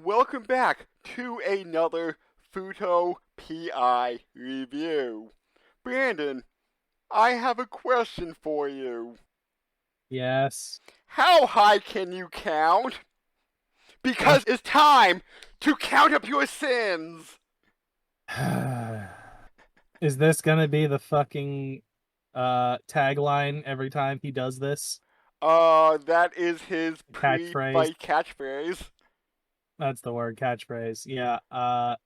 Welcome back to another Fuuto PI review. Brandon, I have a question for you. Yes. How high can you count? Because it's time to count up your sins! Is this gonna be the fucking tagline every time he does this? That is his Catchphrase. pre-fight catchphrase. That's the word, catchphrase. Yeah.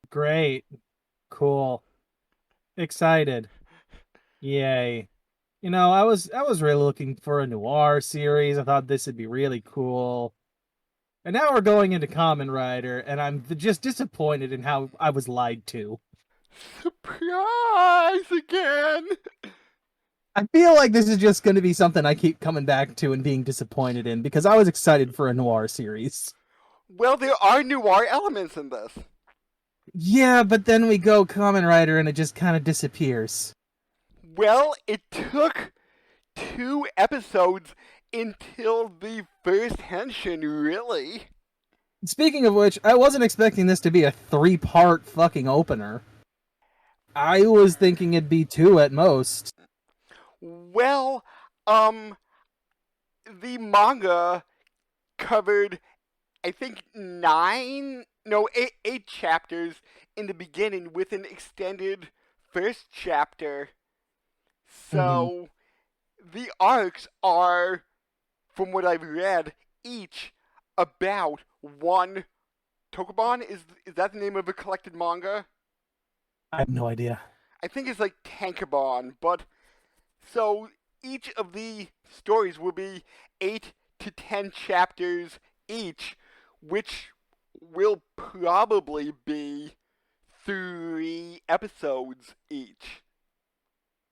Great. Cool. Excited. Yay. I was really looking for a noir series. I thought this would be really cool. And now we're going into Kamen Rider, and I'm just disappointed in how I was lied to. Surprise again! I feel like this is just going to be something I keep coming back to and being disappointed in because I was excited for a noir series. Well, there are noir elements in this. Yeah, but then we go Kamen Rider and it just kind of disappears. Well, it took 2 episodes until the first henshin, really. Speaking of which, I wasn't expecting this to be a 3-part fucking opener. I was thinking it'd be 2 at most. Well, the manga covered, I think, eight chapters in the beginning with an extended first chapter. So, the arcs are, from what I've read, each about one Tokobon. Is that the name of a collected manga? I have no idea. I think it's like Tankobon, but so each of the stories will be 8 to 10 chapters each, which will probably be 3 episodes each.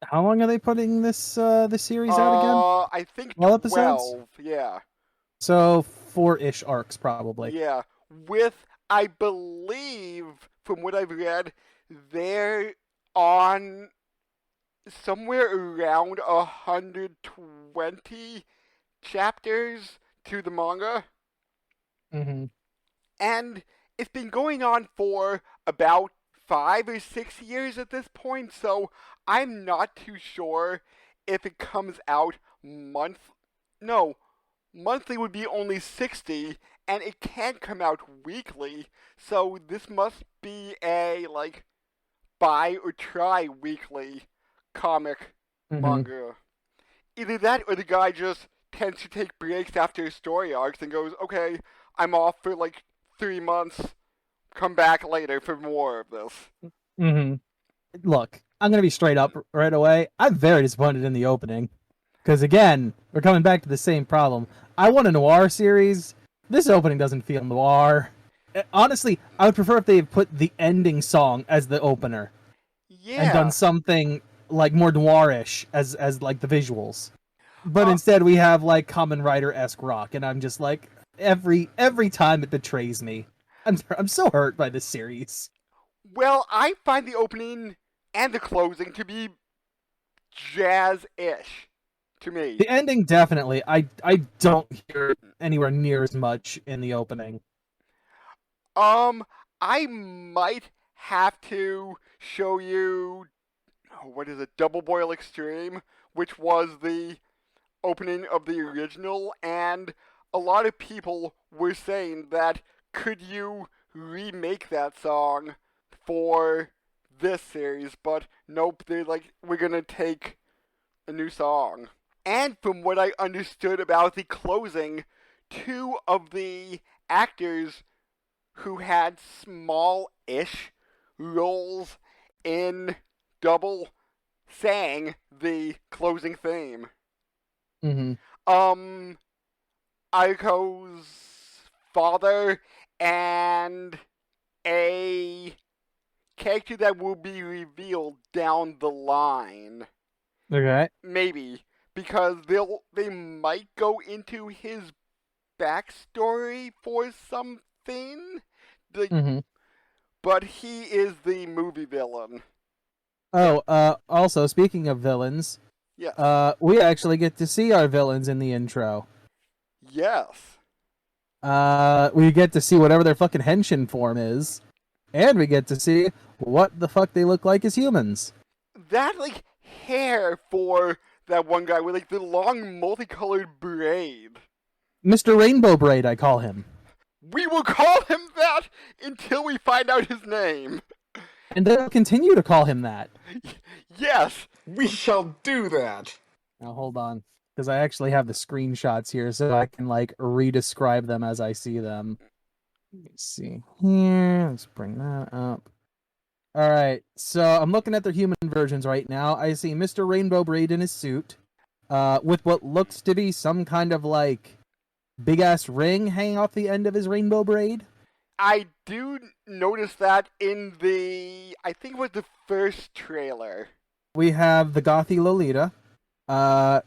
How long are they putting this series out again? I think 12 episodes? 12, yeah. So 4-ish arcs probably. Yeah, with, I believe, from what I've read, they're on somewhere around 120 chapters to the manga. Mm-hmm. And it's been going on for about 5 or 6 years at this point, so I'm not too sure if it comes out no, monthly would be only 60, and it can't come out weekly, so this must be a, like, buy or try weekly comic manga. Either that or the guy just tends to take breaks after his story arcs and goes, okay, I'm off for like 3 months, come back later for more of this. Mm-hmm. Look, I'm gonna be straight up right away. I'm very disappointed in the opening. Because again, we're coming back to the same problem. I want a noir series. This opening doesn't feel noir. Honestly, I would prefer if they had put the ending song as the opener and done Yeah. something like more noirish as like the visuals. But Uh, instead we have like Kamen Rider-esque rock, and I'm just like every time it betrays me. I'm so hurt by this series. well, I find the opening and the closing to be jazz-ish to me. The ending definitely. I don't hear anywhere near as much in the opening. Um, I might have to show you, what is it, Double Boil Extreme, which was the opening of the original, and a lot of people were saying that could you remake that song for this series, but nope, they're like, we're gonna take a new song. And from what I understood about the closing, 2 of the actors who had small-ish roles in Double sang the closing theme. Mm-hmm. Um, Aiko's father and a character that will be revealed down the line. Okay. Maybe. Because they might go into his backstory for something. Mm-hmm. But he is the movie villain. Also speaking of villains, Yes. we actually get to see our villains in the intro. Yes. We get to see whatever their fucking henshin form is, and we get to see what the fuck they look like as humans. That, like, hair for that one guy with, like, the long multicolored braid. Mr. Rainbow Braid, I call him. We will call him that until we find out his name. And they'll continue to call him that. Yes. We shall do that. Now, hold on. Because I actually have the screenshots here so I can, like, re-describe them as I see them. Let me see here. Let's bring that up. Alright, so I'm looking at their human versions right now. I see Mr. Rainbow Braid in his suit, with what looks to be some kind of, like, big-ass ring hanging off the end of his rainbow braid. I do notice that in the, I think it was the first trailer. We have the Gothy Lolita.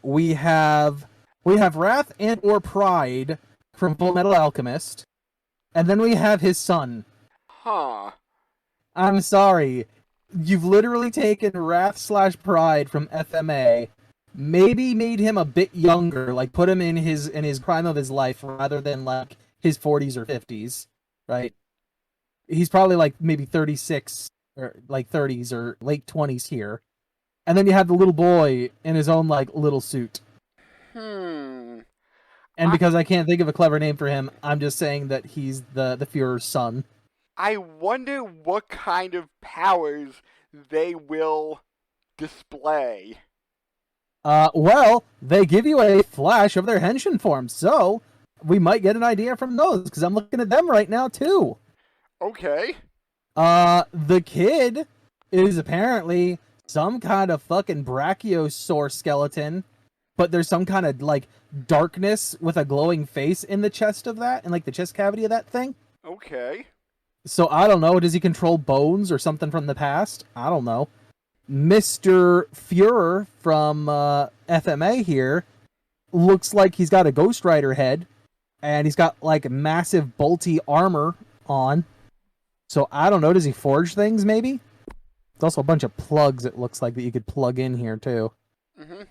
We have Wrath and or Pride from Full Metal Alchemist. And then we have his son. Huh. I'm sorry. You've literally taken Wrath/Pride from FMA, maybe made him a bit younger, like put him in his prime of his life rather than like his 40s or 50s, right? He's probably like maybe 36 or like 30s or late 20s here. And then you have the little boy in his own like little suit. And because I can't think of a clever name for him, I'm just saying that he's the Führer's son. I wonder what kind of powers they will display. Well, they give you a flash of their henshin forms, so we might get an idea from those, because I'm looking at them right now, too. Okay. The kid is apparently some kind of fucking brachiosaur skeleton, but there's some kind of, like, darkness with a glowing face in the chest of that, in, like, the chest cavity of that thing. Okay. So, I don't know, does he control bones or something from the past? I don't know. Mr. Führer from FMA here looks like he's got a Ghost Rider head, and he's got, like, massive bolty armor on. So, I don't know, does he forge things, maybe? There's also a bunch of plugs, it looks like, that you could plug in here, too. Mm-hmm.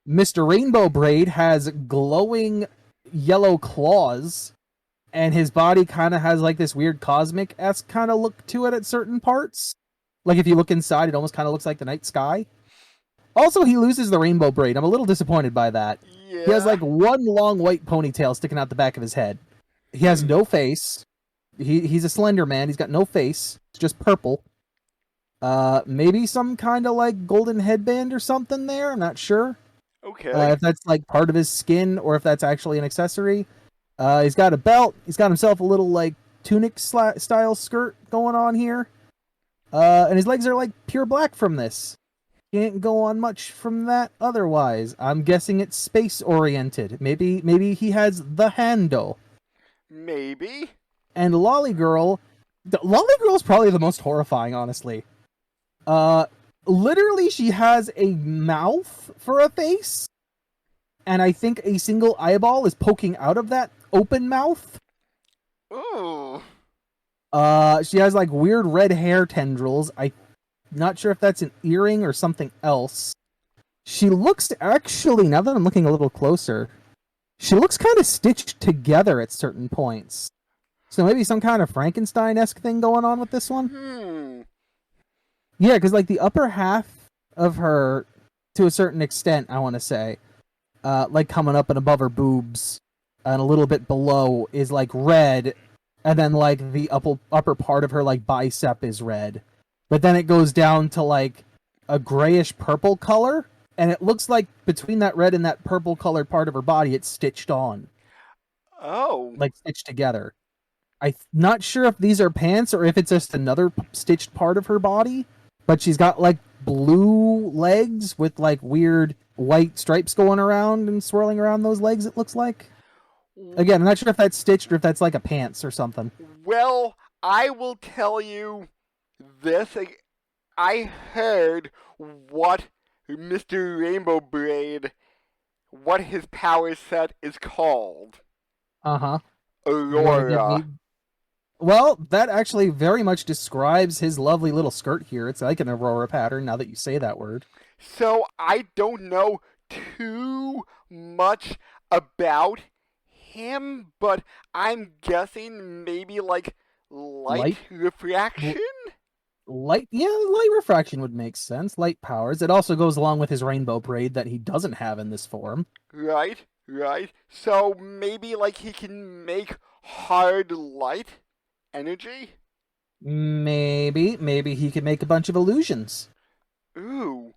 Mr. Rainbow Braid has glowing yellow claws, and his body kind of has like this weird cosmic-esque kind of look to it at certain parts. Like if you look inside, it almost kind of looks like the night sky. Also, he loses the rainbow braid. I'm a little disappointed by that. Yeah. He has like one long white ponytail sticking out the back of his head. He has no face. He's a slender man. He's got no face. It's just purple. Maybe some kind of like golden headband or something there. I'm not sure. Okay. If that's like part of his skin or if that's actually an accessory. He's got a belt. He's got himself a little like tunic style skirt going on here. And his legs are like pure black from this. Can't go on much from that otherwise. I'm guessing it's space oriented. Maybe he has the handle. Maybe. And Lolly Girl's probably the most horrifying, honestly. Literally she has a mouth for a face. And I think a single eyeball is poking out of that open mouth. Ooh. She has like weird red hair tendrils. I'm not sure if that's an earring or something else. She looks actually, now that I'm looking a little closer, she looks kind of stitched together at certain points. So maybe some kind of Frankenstein-esque thing going on with this one? Yeah, because like the upper half of her, to a certain extent, I want to say, like coming up and above her boobs, and a little bit below is like red, and then like the upper part of her like bicep is red. But then it goes down to like a grayish purple color, and it looks like between that red and that purple colored part of her body, it's stitched on. Oh. Like stitched together. I'm not sure if these are pants or if it's just another stitched part of her body, but she's got like blue legs with like weird white stripes going around and swirling around those legs, it looks like. Again, I'm not sure if that's stitched or if that's like a pants or something. Well, I will tell you this. I heard what Mr. Rainbow Braid, what his power set is called. Uh-huh. Aurora. Well, that actually very much describes his lovely little skirt here. It's like an Aurora pattern, now that you say that word. So I don't know too much about him, but I'm guessing maybe like light refraction? Light refraction would make sense. Light powers. It also goes along with his rainbow braid that he doesn't have in this form. Right. So maybe like he can make hard light energy? Maybe he could make a bunch of illusions. Ooh.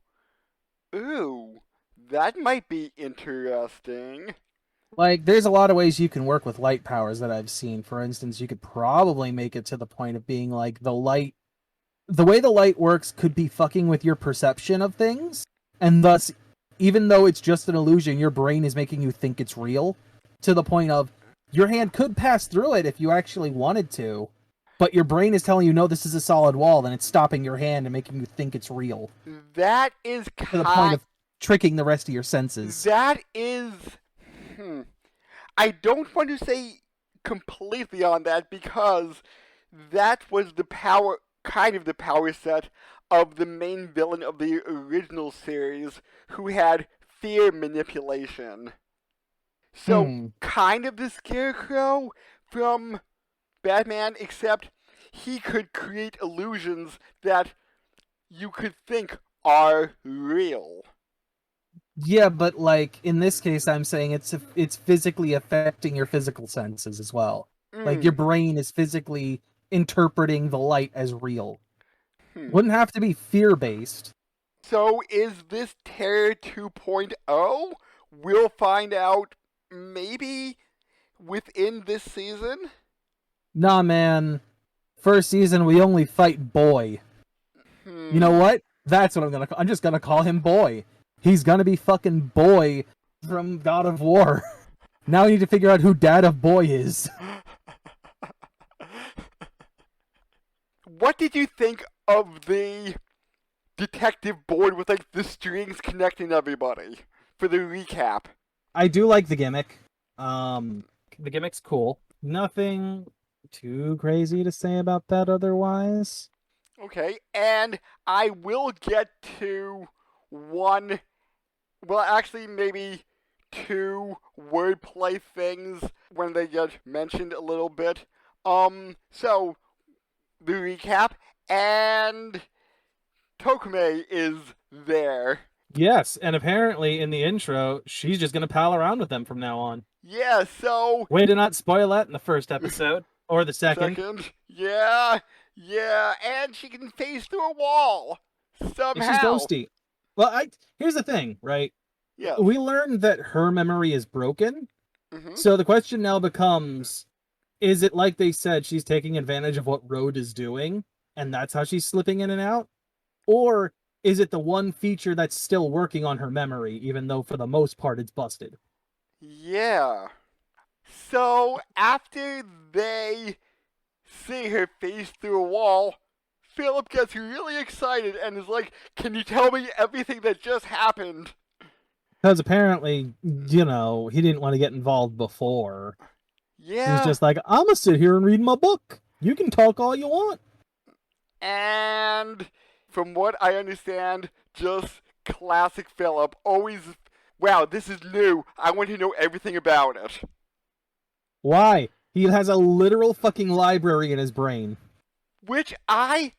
That might be interesting. Like, there's a lot of ways you can work with light powers that I've seen. For instance, you could probably make it to the point of being like the way the light works could be fucking with your perception of things, and thus, even though it's just an illusion, your brain is making you think it's real, to the point of your hand could pass through it if you actually wanted to, but your brain is telling you, no, this is a solid wall, and it's stopping your hand and making you think it's real. That is To the point of tricking the rest of your senses. That is... I don't want to say completely on that because that was the power set of the main villain of the original series who had fear manipulation. So, kind of the Scarecrow from Batman, except he could create illusions that you could think are real. Yeah, but like in this case, I'm saying it's physically affecting your physical senses as well. Like your brain is physically interpreting the light as real. Wouldn't have to be fear-based. So is this Terror 2.0? We'll find out maybe within this season? Nah, man. First season, we only fight Boy. You know what? That's what I'm just gonna call him Boy. He's gonna be fucking Boy from God of War. Now we need to figure out who Dad of Boy is. What did you think of the detective board with like the strings connecting everybody for the recap? I do like the gimmick. The gimmick's cool. Nothing too crazy to say about that otherwise. Okay, and I will get to maybe two wordplay things when they get mentioned a little bit. So, the recap, and Tokime is there. Yes, and apparently in the intro, she's just gonna pal around with them from now on. Yeah, so... Way to not spoil that in the first episode. Or the second. Yeah, and she can phase through a wall. Somehow. And she's ghosty. Well, here's the thing, right? Yeah. We learned that her memory is broken. Mm-hmm. So the question now becomes, is it like they said she's taking advantage of what Road is doing, and that's how she's slipping in and out? Or is it the one feature that's still working on her memory, even though for the most part it's busted? Yeah. So, after they see her face through a wall, Philip gets really excited and is like, can you tell me everything that just happened? Because apparently, he didn't want to get involved before. Yeah. He's just like, I'm gonna sit here and read my book. You can talk all you want. And from what I understand, just classic Philip. Always, wow, this is new. I want to know everything about it. Why? He has a literal fucking library in his brain. Which I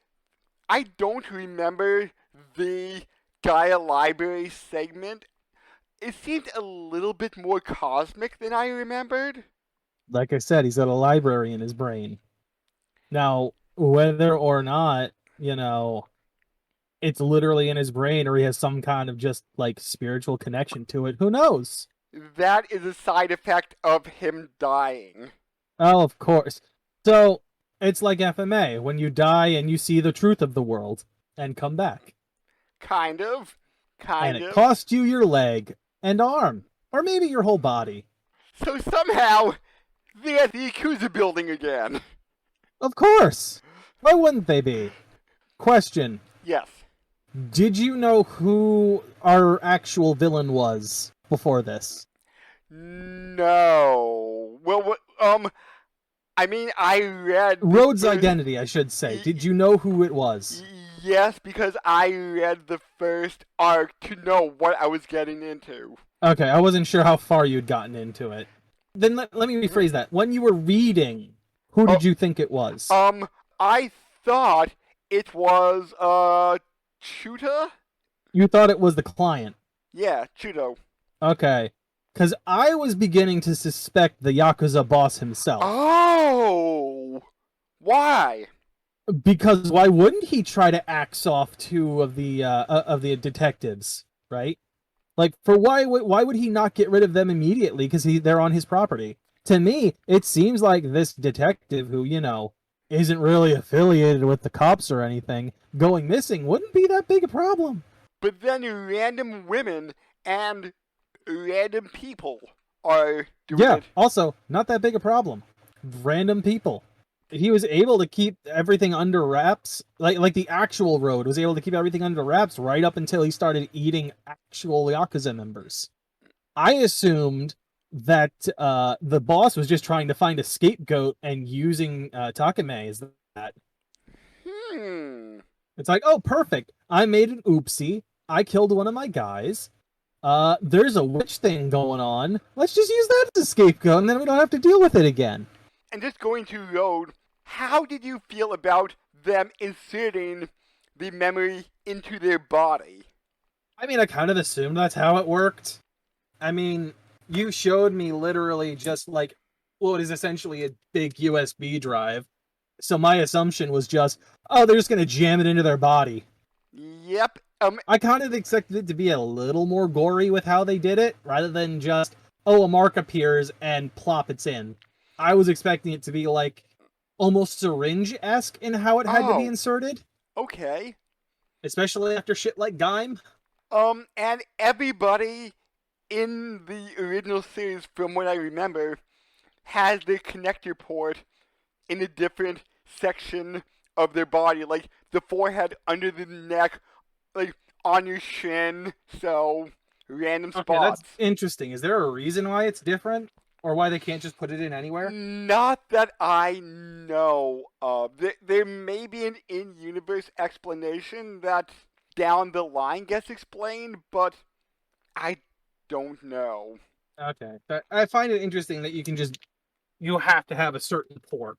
don't remember the Gaia Library segment. It seemed a little bit more cosmic than I remembered. Like I said, he's got a library in his brain. Now, whether or not, it's literally in his brain or he has some kind of just, spiritual connection to it, who knows? That is a side effect of him dying. Oh, of course. So, it's like FMA, when you die and you see the truth of the world and come back. Kind of. And it cost you your leg and arm, or maybe your whole body. So somehow, they're at the Yakuza building again. Of course! Why wouldn't they be? Question. Yes. Did you know who our actual villain was before this? No. Well, I read... Rhodes' identity, I should say. Did you know who it was? Yes, because I read the first arc to know what I was getting into. Okay, I wasn't sure how far you'd gotten into it. Then let me rephrase that. When you were reading, who did you think it was? I thought it was, Chuta? You thought it was the client. Yeah, Chuto. Okay. Because I was beginning to suspect the Yakuza boss himself. Oh! Why? Because why wouldn't he try to axe off two of the detectives, right? Like, for why would he not get rid of them immediately? Because they're on his property. To me, it seems like this detective, who isn't really affiliated with the cops or anything, going missing wouldn't be that big a problem. But then random women and random people are doing it. Also, not that big a problem. Random people. He was able to keep everything under wraps, like the actual Road was able to keep everything under wraps right up until he started eating actual Yakuza members. I assumed that the boss was just trying to find a scapegoat and using Takame as that. It's like, oh, perfect. I made an oopsie. I killed one of my guys. There's a witch thing going on. Let's just use that as a scapegoat, and then we don't have to deal with it again. And just going to Road, how did you feel about them inserting the memory into their body? I mean, I kind of assumed that's how it worked. I mean, you showed me literally just like what is essentially a big USB drive. So my assumption was just, oh, they're just going to jam it into their body. Yep. I kind of expected it to be a little more gory with how they did it, rather than just, oh, a mark appears and plop it's in. I was expecting it to be like almost syringe-esque in how it had to be inserted. Okay. Especially after shit like Gaim. And everybody in the original series, from what I remember, has their connector port in a different section of their body, like the forehead, under the neck, like on your shin, so random spots. Okay, that's interesting. Is there a reason why it's different? Or why they can't just put it in anywhere? Not that I know of. There may be an in-universe explanation that down the line gets explained, but I don't know. Okay. I find it interesting that you have to have a certain port,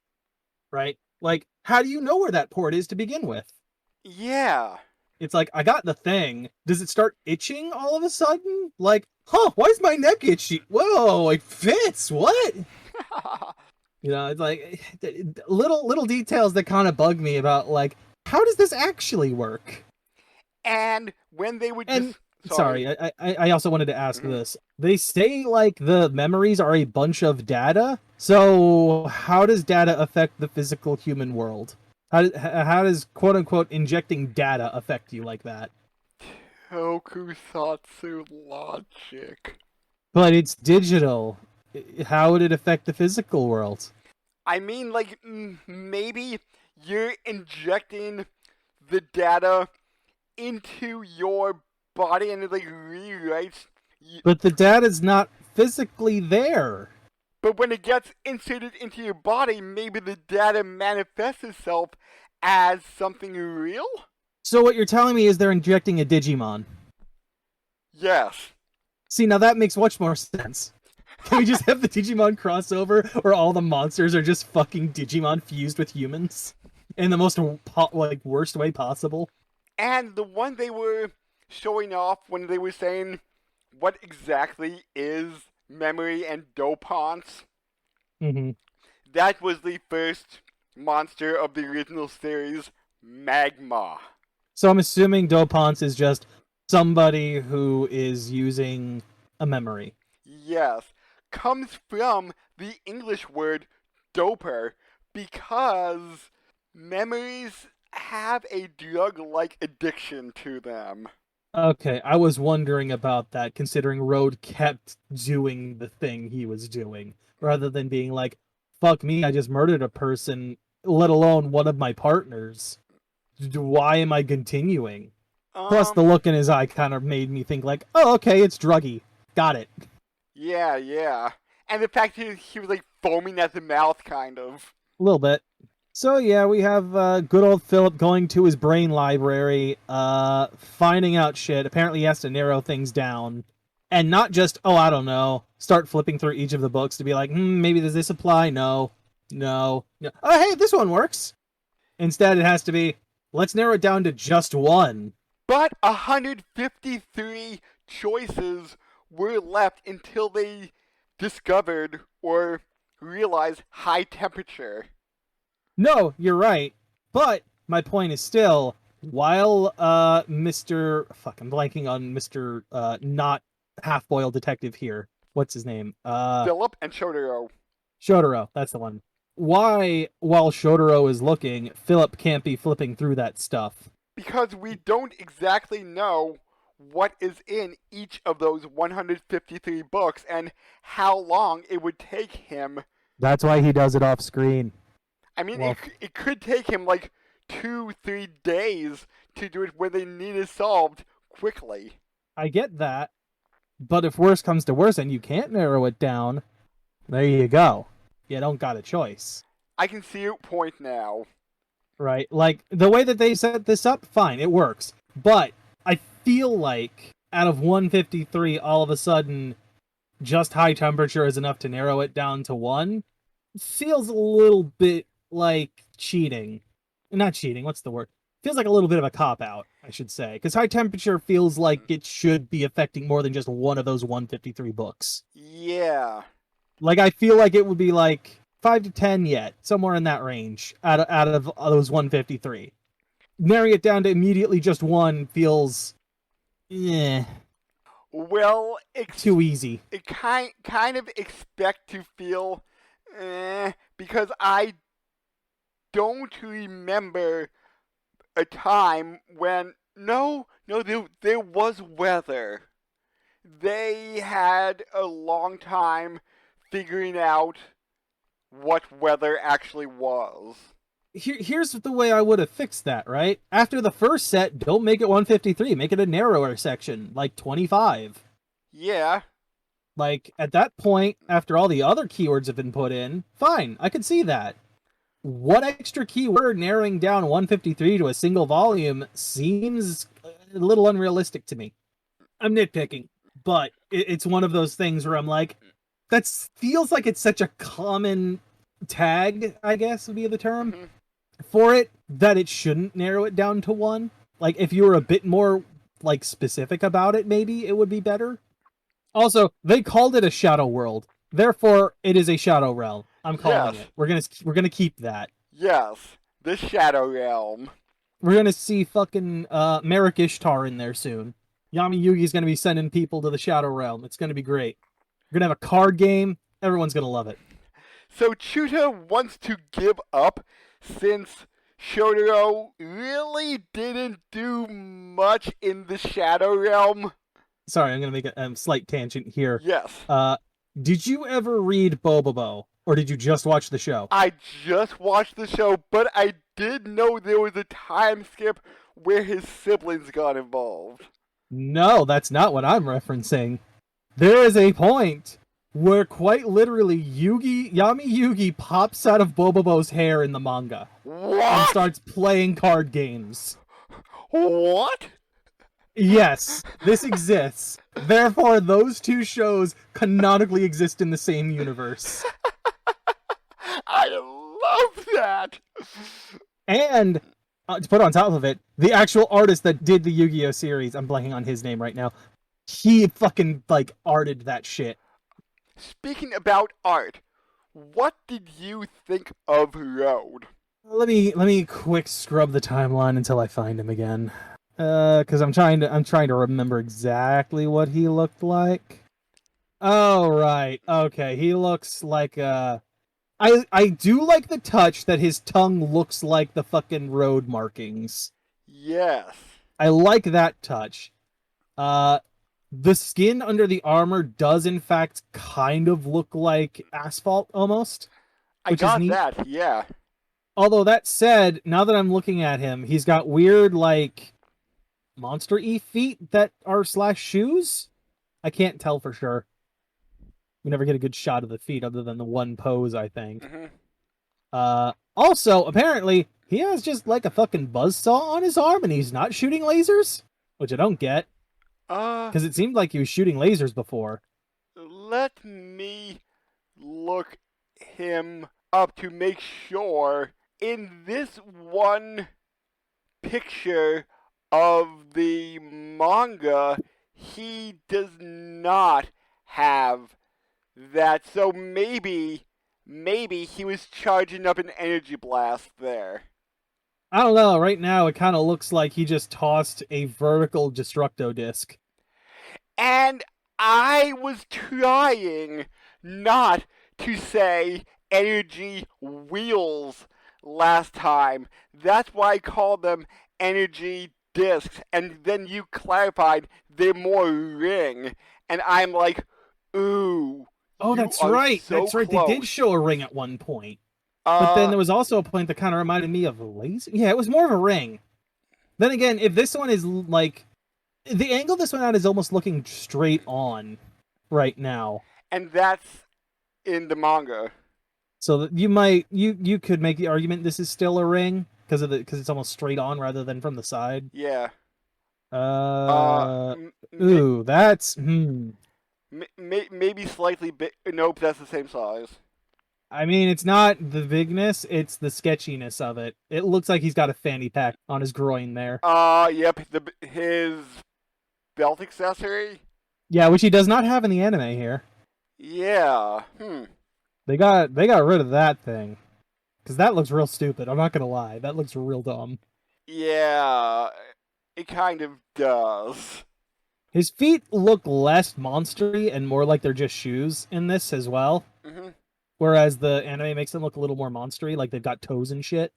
right? Like, how do you know where that port is to begin with? Yeah. It's like, I got the thing. Does it start itching all of a sudden? Like, why is my neck itchy? Whoa, it fits. What? It's like little details that kind of bug me about, like, how does this actually work? And when they would just... Sorry, I also wanted to ask this. They say, like, the memories are a bunch of data. So how does data affect the physical human world? How does quote-unquote injecting data affect you like that? Tokusatsu logic. But it's digital. How would it affect the physical world? I mean, like, maybe you're injecting the data into your body and it, like, rewrites... But the data's not physically there. But when it gets inserted into your body, maybe the data manifests itself as something real? So what you're telling me is they're injecting a Digimon? Yes. See, now that makes much more sense. Can we just have the Digimon crossover where all the monsters are just fucking Digimon fused with humans? In the most, worst way possible? And the one they were showing off when they were saying what exactly is memory and dopants. That was the first monster of the original series, Magma. So I'm assuming dopants is just somebody who is using a memory. Yes. Comes from the English word doper, because memories have a drug-like addiction to them. Okay, I was wondering about that, considering Road kept doing the thing he was doing, rather than being like, fuck me, I just murdered a person, let alone one of my partners. Why am I continuing? Plus, the look in his eye kind of made me think like, oh, okay, it's druggy. Got it. Yeah. And the fact he was, like, foaming at the mouth, kind of. A little bit. So yeah, we have good old Philip going to his brain library, finding out shit. Apparently he has to narrow things down. And not just, oh, I don't know, start flipping through each of the books to be like, maybe does this apply? No. Oh, hey, this one works. Instead, it has to be, let's narrow it down to just one. But 153 choices were left until they discovered or realized high temperature. No, you're right. But my point is still, while Mr. Fuck, I'm blanking on Mr. Not half-boiled detective here. What's his name? Philip and Shotaro. Shotaro, that's the one. Why, while Shotaro is looking, Philip can't be flipping through that stuff? Because we don't exactly know what is in each of those 153 books and how long it would take him. That's why he does it off screen. I mean, Well, it could take him like 2-3 days to do it when they need it solved quickly. I get that. But if worse comes to worse and you can't narrow it down, there you go. You don't got a choice. I can see your point now. Right? Like, the way that they set this up, fine, it works. But I feel like out of 153, all of a sudden, just high temperature is enough to narrow it down to one. Feels a little bit like cheating. Not cheating, what's the word? Feels like a little bit of a cop-out, I should say. Because high temperature feels like it should be affecting more than just one of those 153 books. Yeah. Like, I feel like it would be like 5 to 10 yet, somewhere in that range, out of those 153. Narrowing it down to immediately just one feels, Well, too easy. It kind of expect to feel, because I don't remember a time when there was weather. They had a long time figuring out what weather actually was. Here's the way I would have fixed that, right? After the first set, don't make it 153, make it a narrower section, like 25. Yeah. Like, at that point, after all the other keywords have been put in, fine, I could see that. What extra keyword narrowing down 153 to a single volume seems a little unrealistic to me. I'm nitpicking, but it's one of those things where I'm like, that feels like it's such a common tag, I guess would be the term, for it, that it shouldn't narrow it down to one. Like, if you were a bit more, like, specific about it, maybe it would be better. Also, they called it a shadow world. Therefore, it is a shadow realm. I'm calling it. We're gonna keep that. Yes, the Shadow Realm. We're gonna see fucking Merrick Ishtar in there soon. Yami Yugi's gonna be sending people to the Shadow Realm. It's gonna be great. We're gonna have a card game. Everyone's gonna love it. So Chuta wants to give up since Shotaro really didn't do much in the Shadow Realm. Sorry, I'm gonna make a slight tangent here. Yes. Did you ever read Bobobo, or did you just watch the show? I just watched the show, but I did know there was a time skip where his siblings got involved. No, that's not what I'm referencing. There is a point where quite literally Yami Yugi pops out of Bobobo's hair in the manga. What? And starts playing card games. What? Yes, this exists. Therefore, those two shows canonically exist in the same universe. I love that! And, to put on top of it, the actual artist that did the Yu-Gi-Oh! Series, I'm blanking on his name right now, he fucking, like, arted that shit. Speaking about art, what did you think of Road? Let me quick scrub the timeline until I find him again. Because I'm trying to remember exactly what he looked like. Oh, right. Okay, he looks like I do like the touch that his tongue looks like the fucking road markings. Yes. I like that touch. The skin under the armor does in fact kind of look like asphalt almost. I got that, yeah. Although that said, now that I'm looking at him, he's got weird, like, monster-y feet that are / shoes? I can't tell for sure. We never get a good shot of the feet other than the one pose, I think. Also, apparently, he has just, like, a fucking buzzsaw on his arm and he's not shooting lasers? Which I don't get. Because it seemed like he was shooting lasers before. Let me look him up to make sure. In this one picture of the manga, he does not have that. So maybe he was charging up an energy blast there. I don't know. Right now, it kind of looks like he just tossed a vertical destructo disc. And I was trying not to say energy wheels last time. That's why I called them energy discs. And then you clarified they're more ring. And I'm like, ooh. Oh, that's right. So That's right. close. They did show a ring at one point. But then there was also a point that kind of reminded me of a laser. Yeah, it was more of a ring. Then again, if this one is like... The angle this one out is almost looking straight on right now. And that's in the manga. So that you could make the argument this is still a ring because it's almost straight on rather than from the side. Yeah. Ooh, that's maybe slightly big. Nope, that's the same size. I mean, it's not the bigness, it's the sketchiness of it. It looks like he's got a fanny pack on his groin there. Yep, his belt accessory. Yeah, which he does not have in the anime here. Yeah. They got rid of that thing. Because that looks real stupid, I'm not gonna lie. That looks real dumb. Yeah, it kind of does. His feet look less monstery and more like they're just shoes in this as well. Mm-hmm. Whereas the anime makes them look a little more monstery, like they've got toes and shit.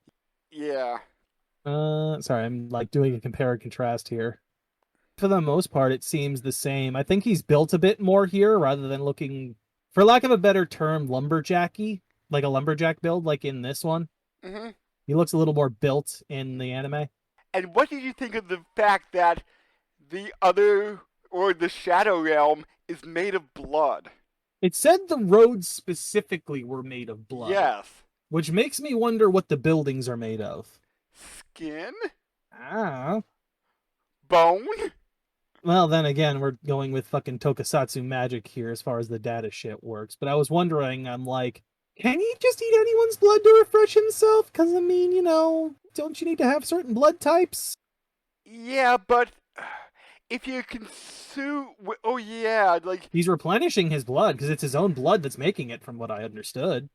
Yeah. Sorry, I'm like doing a compare and contrast here. For the most part, it seems the same. I think he's built a bit more here rather than looking, for lack of a better term, lumberjacky, like a lumberjack build, like in this one. Mm-hmm. He looks a little more built in the anime. And what did you think of the fact that the Shadow Realm is made of blood? It said the roads specifically were made of blood. Yes. Which makes me wonder what the buildings are made of. Skin? Ah. Bone? Well, then again, we're going with fucking tokusatsu magic here as far as the data shit works. But I was wondering, I'm like, can he just eat anyone's blood to refresh himself? Because, I mean, don't you need to have certain blood types? Yeah, but if you consume... Oh, yeah, like... He's replenishing his blood, because it's his own blood that's making it, from what I understood.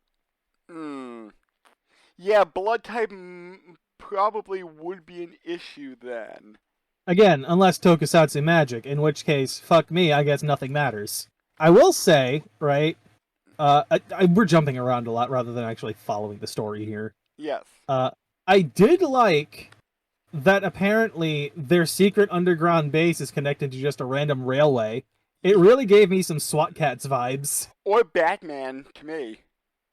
Yeah, blood type probably would be an issue then. Again, unless tokusatsu magic, in which case, fuck me, I guess nothing matters. I will say, right, we're jumping around a lot rather than actually following the story here. Yes. I did like that apparently their secret underground base is connected to just a random railway. It really gave me some SWAT Cats vibes. Or Batman, to me.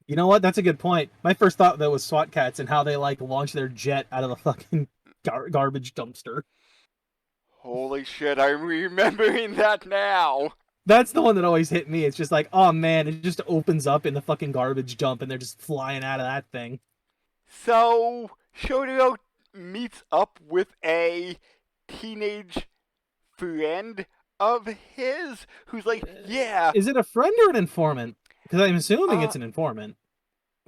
You know what? That's a good point. My first thought, though, was SWAT Cats and how they, like, launch their jet out of the fucking garbage dumpster. Holy shit, I'm remembering that now. That's the one that always hit me. It's just like, oh man, it just opens up in the fucking garbage dump and they're just flying out of that thing. So, Shotaro meets up with a teenage friend of his who's like, yeah. Is it a friend or an informant? Because I'm assuming it's an informant.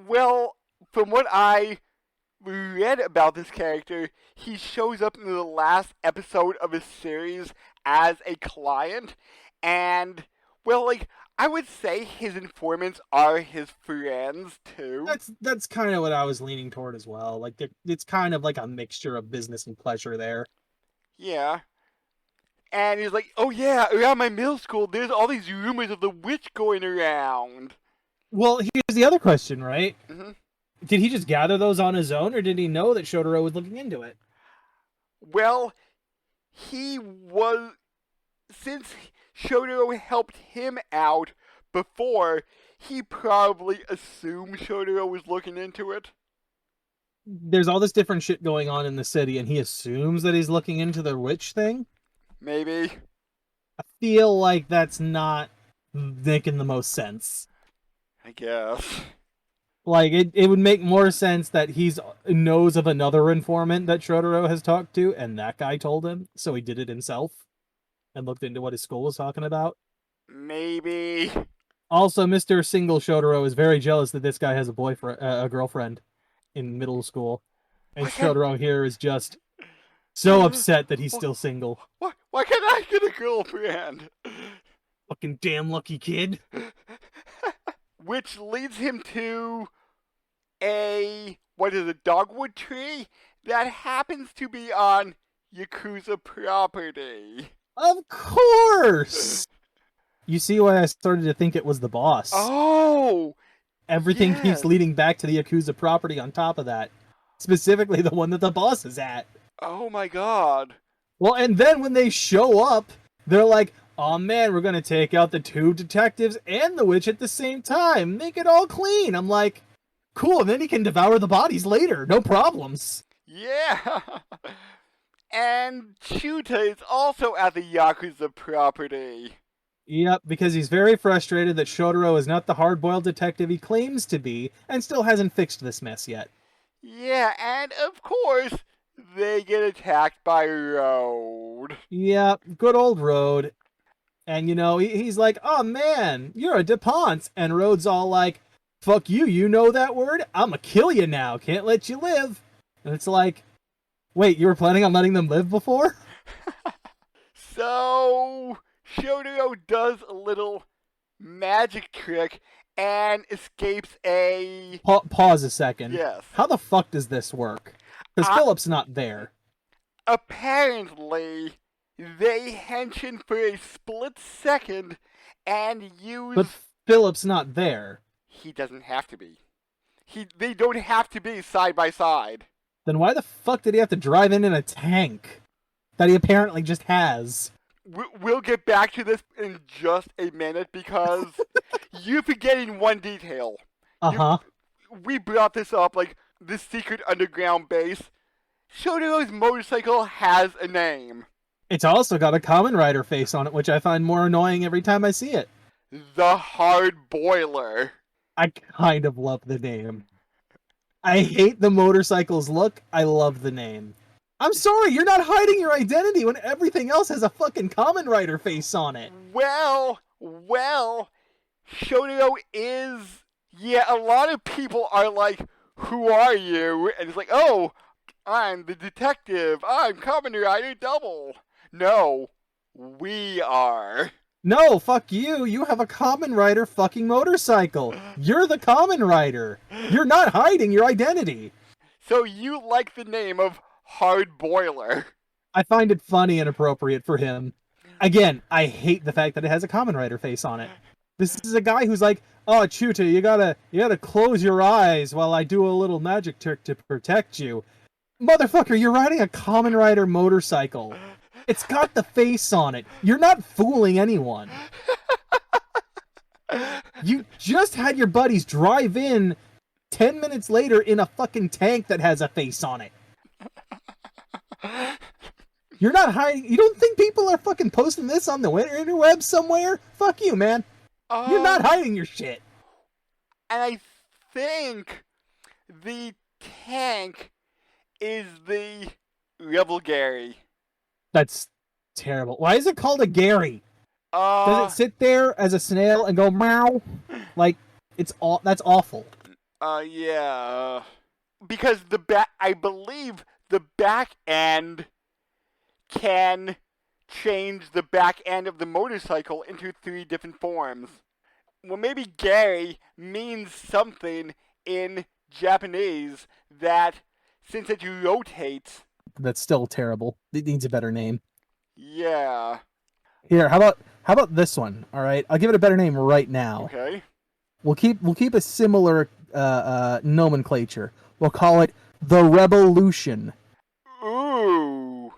Well, from what I read about this character, he shows up in the last episode of his series as a client, and, well, like, I would say his informants are his friends, too. That's kind of what I was leaning toward as well. Like, it's kind of like a mixture of business and pleasure there. Yeah. And he's like, oh yeah, around my middle school, there's all these rumors of the witch going around. Well, here's the other question, right? Mm-hmm. Did he just gather those on his own, or did he know that Shotaro was looking into it? Well, since Shotaro helped him out before, he probably assumed Shotaro was looking into it. There's all this different shit going on in the city, and he assumes that he's looking into the witch thing? Maybe. I feel like that's not making the most sense. I guess. Like, it would make more sense that he knows of another informant that Shotaro has talked to, and that guy told him, so he did it himself. and looked into what his school was talking about. Maybe. Also, Mr. Single Shotaro is very jealous that this guy has a girlfriend in middle school. And Why can't- Shotaro here is just so upset that he's still single. Why can't I get a girlfriend? Fucking damn lucky kid. Which leads him to a dogwood tree that happens to be on Yakuza property. Of course! You see why I started to think it was the boss. Oh! Everything yes. keeps leading back to the Yakuza property on top of that. Specifically the one that the boss is at. Oh my god. Well, and then when they show up, they're like, oh man, we're gonna take out the 2 detectives and the witch at the same time. Make it all clean. I'm like, cool, and then he can devour the bodies later. No problems. Yeah! And Chuta is also at the Yakuza property. Yep, because he's very frustrated that Shotaro is not the hard-boiled detective he claims to be, and still hasn't fixed this mess yet. Yeah, and of course, they get attacked by Road. Yep, good old Road. And, you know, he's like, oh man, you're a DuPont. And Road's all like, fuck you, you know that word? I'ma kill you now, can't let you live. And it's like, wait, you were planning on letting them live before? So, Shotaro does a little magic trick and escapes a... Pause a second. Yes. How the fuck does this work? Because Philip's not there. Apparently, they hench for a split second and use... But Philip's not there. He doesn't have to be. They don't have to be side by side. Then why the fuck did he have to drive in a tank that he apparently just has? We'll get back to this in just a minute because you're forgetting one detail. Uh-huh. We brought this up, like, this secret underground base. Shotaro's motorcycle has a name. It's also got a Kamen Rider face on it, which I find more annoying every time I see it. The Hard Boiler. I kind of love the name. I hate the motorcycle's look. I love the name. I'm sorry, you're not hiding your identity when everything else has a fucking Kamen Rider face on it. Well, Shotaro is... Yeah, a lot of people are like, who are you? And it's like, oh, I'm the detective. I'm Kamen Rider Double. No, we are. No, fuck you. You have a Kamen Rider fucking motorcycle. You're the Kamen Rider. You're not hiding your identity. So you like the name of Hard Boiler. I find it funny and appropriate for him. Again, I hate the fact that it has a Kamen Rider face on it. This is a guy who's like, oh, Chuta, you gotta close your eyes while I do a little magic trick to protect you. Motherfucker, you're riding a Kamen Rider motorcycle. It's got the face on it. You're not fooling anyone. You just had your buddies drive in 10 minutes later in a fucking tank that has a face on it. You're not hiding. You don't think people are fucking posting this on the interweb somewhere? Fuck you, man. You're not hiding your shit. And I think the tank is the RevolGarry. That's terrible. Why is it called a Gary? Does it sit there as a snail and go meow? Like, that's awful. Yeah. Because I believe the back end can change the back end of the motorcycle into 3 different forms. Well, maybe Gary means something in Japanese that, since it rotates... That's still terrible. It needs a better name. Yeah. Here, how about this one? All right, I'll give it a better name right now. Okay. We'll keep a similar nomenclature. We'll call it the Revolution. Ooh.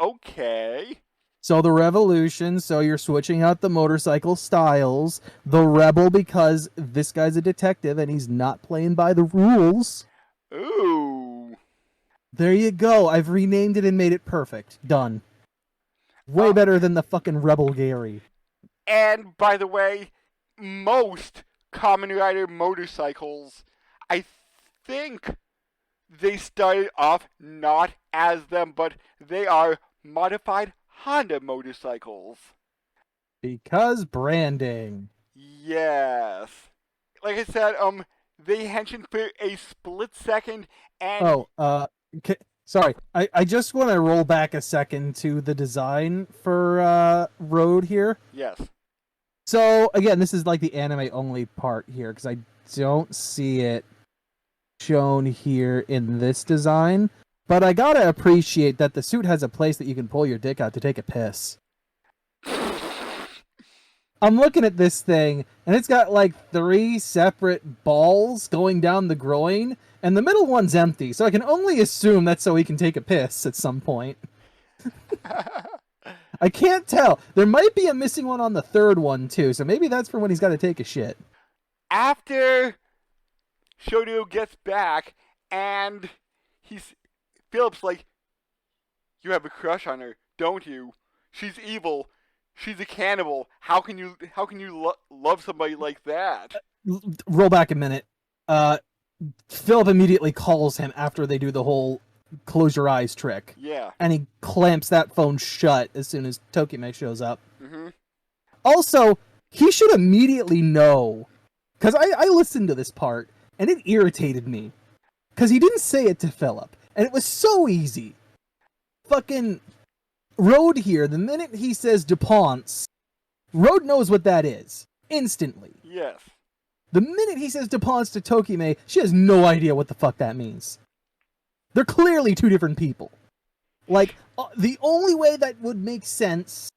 Okay. So the Revolution, so you're switching out the motorcycle styles. The Rebel, because this guy's a detective and he's not playing by the rules. Ooh. There you go. I've renamed it and made it perfect. Done. Way better than the fucking RevolGarry. And, by the way, most Kamen Rider motorcycles, I think they started off not as them, but they are modified Honda motorcycles. Because branding. Yes. Like I said, they henching for a split second, and Sorry, I just want to roll back a second to the design for Road here. yes. So, again, this is like the anime-only part here, because I don't see it shown here in this design. But I gotta appreciate that the suit has a place that you can pull your dick out to take a piss. I'm looking at this thing, and it's got like 3 separate balls going down the groin, and the middle one's empty, so I can only assume that's so he can take a piss at some point. I can't tell. There might be a missing one on the third one, too, so maybe that's for when he's got to take a shit. After Shoto gets back, and Philip's like, you have a crush on her, don't you? She's evil. She's a cannibal. How can you love somebody like that? Roll back a minute. Philip immediately calls him after they do the whole close your eyes trick. Yeah. And he clamps that phone shut as soon as Tokime shows up. Mm-hmm. Also, he should immediately know, because I listened to this part, and it irritated me. Because he didn't say it to Philip, and it was so easy. Fucking Road here, the minute he says DuPonts, Road knows what that is. Instantly. Yes. The minute he says DuPonts to Tokime, she has no idea what the fuck that means. They're clearly 2 different people. Like, the only way that would make sense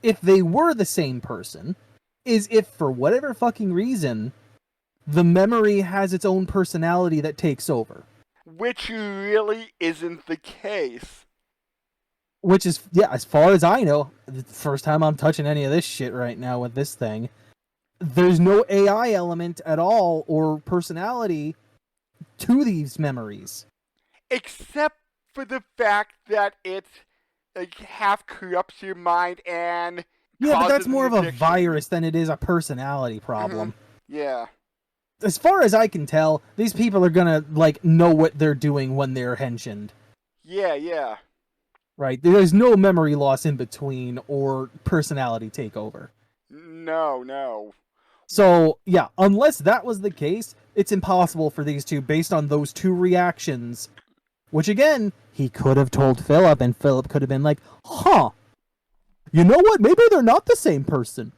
if they were the same person is if, for whatever fucking reason, the memory has its own personality that takes over. Which really isn't the case. Which is, yeah, as far as I know, the first time I'm touching any of this shit right now with this thing, there's no AI element at all or personality to these memories. Except for the fact that it like half corrupts your mind and yeah, but that's causes more an of a addiction. virus than it is a personality problem. Yeah. As far as I can tell, these people are gonna like know what they're doing when they're henshined. Yeah. Right? There's no memory loss in between or personality takeover. No. So, yeah, unless that was the case, it's impossible for these two based on those 2 reactions. Which, again, he could have told Philip, and Philip could have been like, huh, you know what? Maybe they're not the same person.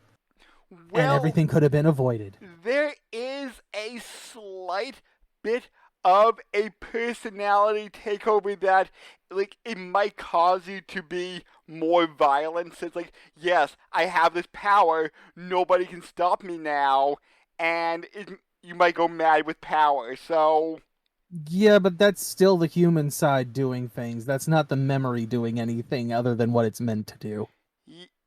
Well, and everything could have been avoided. There is a slight bit of a personality takeover that, like, it might cause you to be more violent. So it's like, yes, I have this power, nobody can stop me now, and you might go mad with power, so... Yeah, but that's still the human side doing things. That's not the memory doing anything other than what it's meant to do.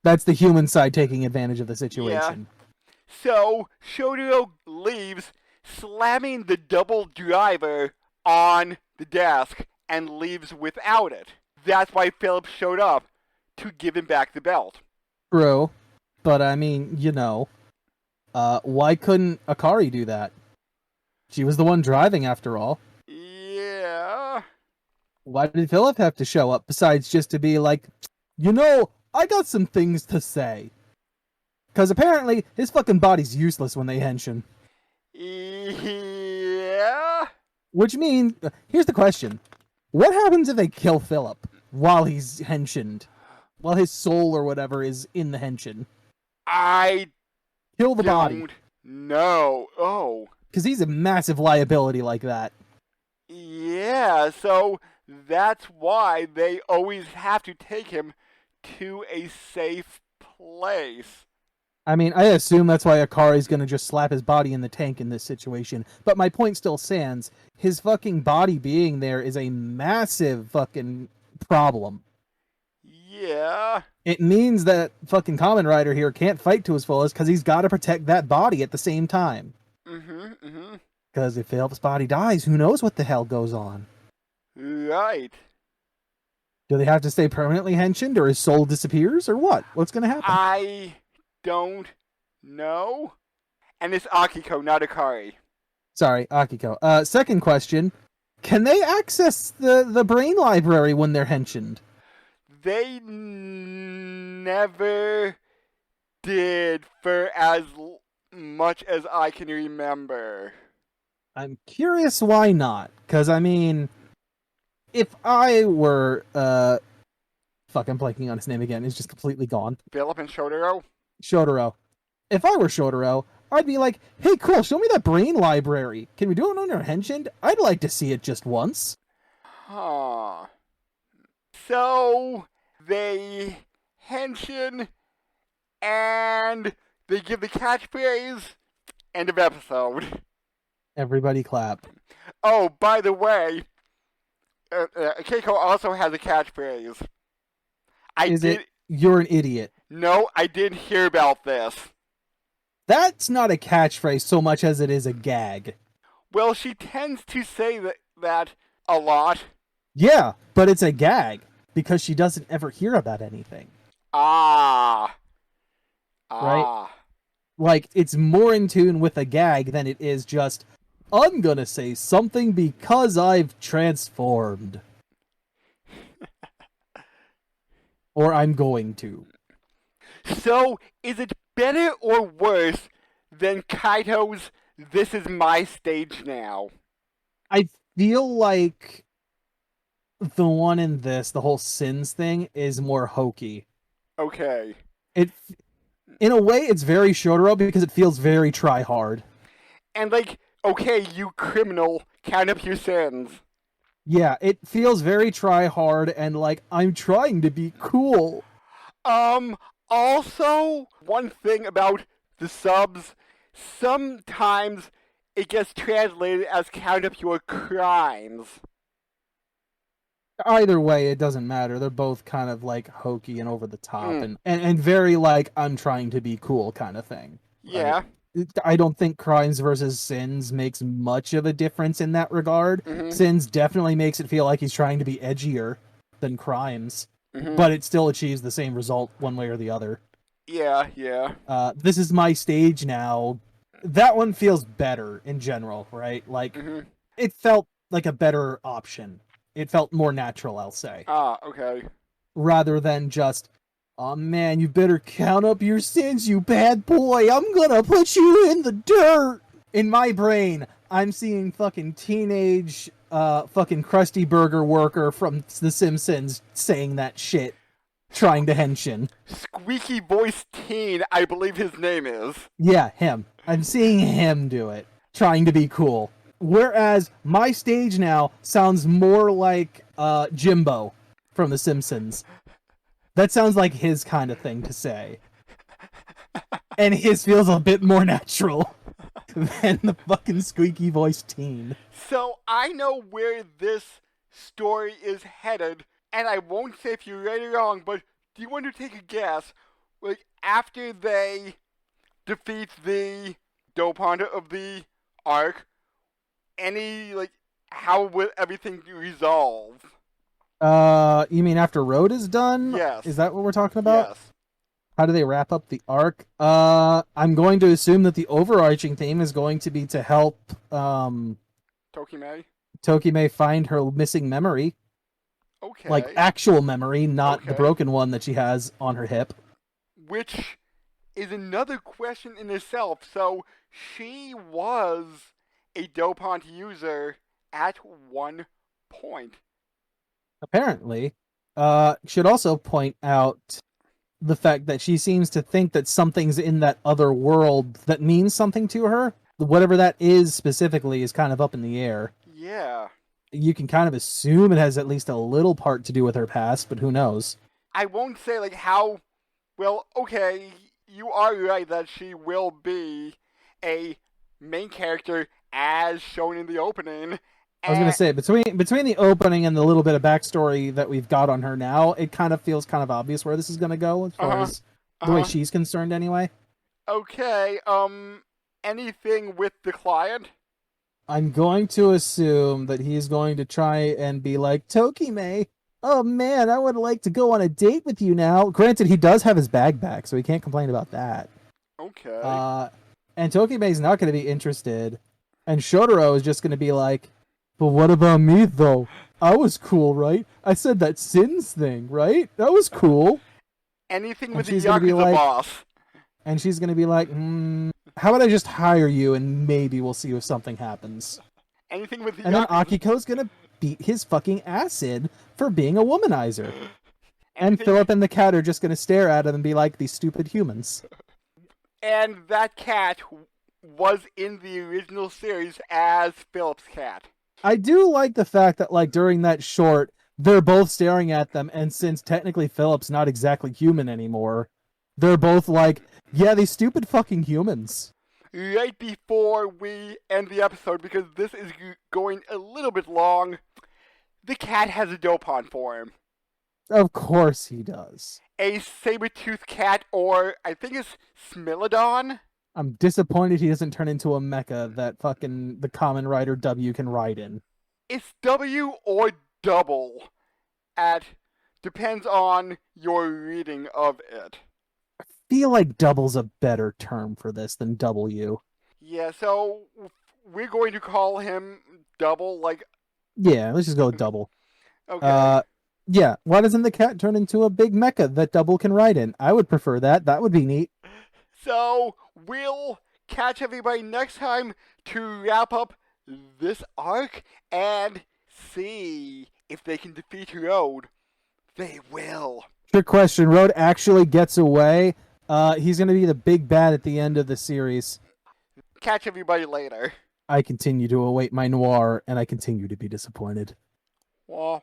That's the human side taking advantage of the situation. Yeah. So, Shoto leaves, slamming the double driver on the desk, and leaves without it. That's why Philip showed up, to give him back the belt. True, but I mean, you know, why couldn't Akari do that? She was the one driving after all. Yeah. Why did Philip have to show up besides just to be like, you know, I got some things to say? Because apparently his fucking body's useless when they henshin. Yeah. Which means, here's the question. What happens if they kill Philip while he's henshined? While his soul or whatever is in the henshin? I Kill the body. don't know. Oh. Because he's a massive liability like that. Yeah, so that's why they always have to take him to a safe place. I mean, I assume that's why Akari's gonna just slap his body in the tank in this situation. But my point still stands. His fucking body being there is a massive fucking problem. Yeah. It means that fucking Kamen Rider here can't fight to his fullest because he's got to protect that body at the same time. Because if Philip's body dies, who knows what the hell goes on? Right. Do they have to stay permanently henshined, or his soul disappears, or what? What's gonna happen? I don't know. And it's Akiko, not Akari. Sorry, Akiko. Second question. Can they access the brain library when they're henshined? they never did for as much as I can remember. I'm curious why not. Because, I mean, if I were, fuck, I'm blanking on his name again. He's just completely gone. Philip and Shotaro? Shotaro. If I were Shotaro, I'd be like, hey, cool, show me that brain library. Can we do it on our henshin? I'd like to see it just once. Huh. So, they henshin, and they give the catchphrase, end of episode. Everybody clap. Oh, by the way, Keiko also has a catchphrase. You're an idiot? No, I didn't hear about this. That's not a catchphrase so much as it is a gag. Well, she tends to say that a lot. Yeah, but it's a gag because she doesn't ever hear about anything. Right? Like, it's more in tune with a gag than it is just, I'm gonna say something because I've transformed. Or I'm going to. So, is it better or worse than Kaito's This Is My Stage Now? I feel like the one in this, the whole sins thing, is more hokey. Okay. In a way, it's very Shotaro because it feels very try-hard. And like, okay, you criminal, count up your sins. Yeah, it feels very try-hard and like, I'm trying to be cool. Also, one thing about the subs, sometimes it gets translated as count up your crimes. Either way, it doesn't matter. They're both kind of like hokey and over the top and very like, I'm trying to be cool kind of thing. Yeah. Right? I don't think crimes versus sins makes much of a difference in that regard. Mm-hmm. Sins definitely makes it feel like he's trying to be edgier than crimes. But it still achieves the same result one way or the other. Yeah. This Is My Stage Now. That one feels better in general, right? Like, it felt like a better option. It felt more natural, I'll say. Okay. Rather than just, oh man, you better count up your sins, you bad boy. I'm gonna put you in the dirt. In my brain, I'm seeing fucking teenage fucking Krusty Burger worker from The Simpsons saying that shit, trying to henshin. Squeaky voice teen, I believe his name is. Yeah, him. I'm seeing him do it, trying to be cool. Whereas My Stage Now sounds more like Jimbo from The Simpsons. That sounds like his kind of thing to say. And his feels a bit more natural than the fucking squeaky voiced teen. So I know where this story is headed, and I won't say if you're right or wrong, but do you want to take a guess? Like, after they defeat the Dopanta of the arc, how will everything resolve? You mean after Road is done? Yes. Is that what we're talking about? Yes. How do they wrap up the arc? I'm going to assume that the overarching theme is going to be to help Tokime find her missing memory. Okay. Like actual memory, not the broken one that she has on her hip. Which is another question in itself. So she was a dopant user at one point. Apparently. Should also point out the fact that she seems to think that something's in that other world that means something to her. Whatever that is specifically is kind of up in the air. Yeah. You can kind of assume it has at least a little part to do with her past, but who knows? I won't say how... Well, okay, you are right that she will be a main character as shown in the opening. I was going to say, between the opening and the little bit of backstory that we've got on her now, it kind of feels kind of obvious where this is going to go, as far as the way she's concerned anyway. Okay, anything with the client? I'm going to assume that he's going to try and be like, Tokime, oh man, I would like to go on a date with you now. Granted, he does have his bag back, so he can't complain about that. Okay. And Tokime's not going to be interested. And Shotaro is just going to be like, but what about me, though? I was cool, right? I said that sins thing, right? That was cool. Anything And with the she's gonna be Yakuza like- boss. And she's gonna be like, how about I just hire you and maybe we'll see if something happens. Anything with the And then Yakuza. Akiko's gonna beat his fucking acid for being a womanizer. And Anything- Philip and the cat are just gonna stare at him and be like, these stupid humans. And that cat was in the original series as Philip's cat. I do like the fact that, like, during that short, they're both staring at them, and since technically Philip's not exactly human anymore, they're both like, yeah, these stupid fucking humans. Right before we end the episode, because this is going a little bit long, the cat has a dopon for him. Of course he does. A saber-toothed cat, or I think it's Smilodon. I'm disappointed he doesn't turn into a mecha that fucking the Kamen Rider W can ride in. It's W or double. Depends on your reading of it. Feel like double's a better term for this than W. Yeah, so we're going to call him double, like, Yeah, let's just go with double. okay. Yeah, why doesn't the cat turn into a big mecha that double can ride in? I would prefer that. That would be neat. So, we'll catch everybody next time to wrap up this arc and see if they can defeat Road. They will. Trick question. Road actually gets away. He's going to be the big bad at the end of the series. Catch everybody later. I continue to await my noir, and I continue to be disappointed. Wah,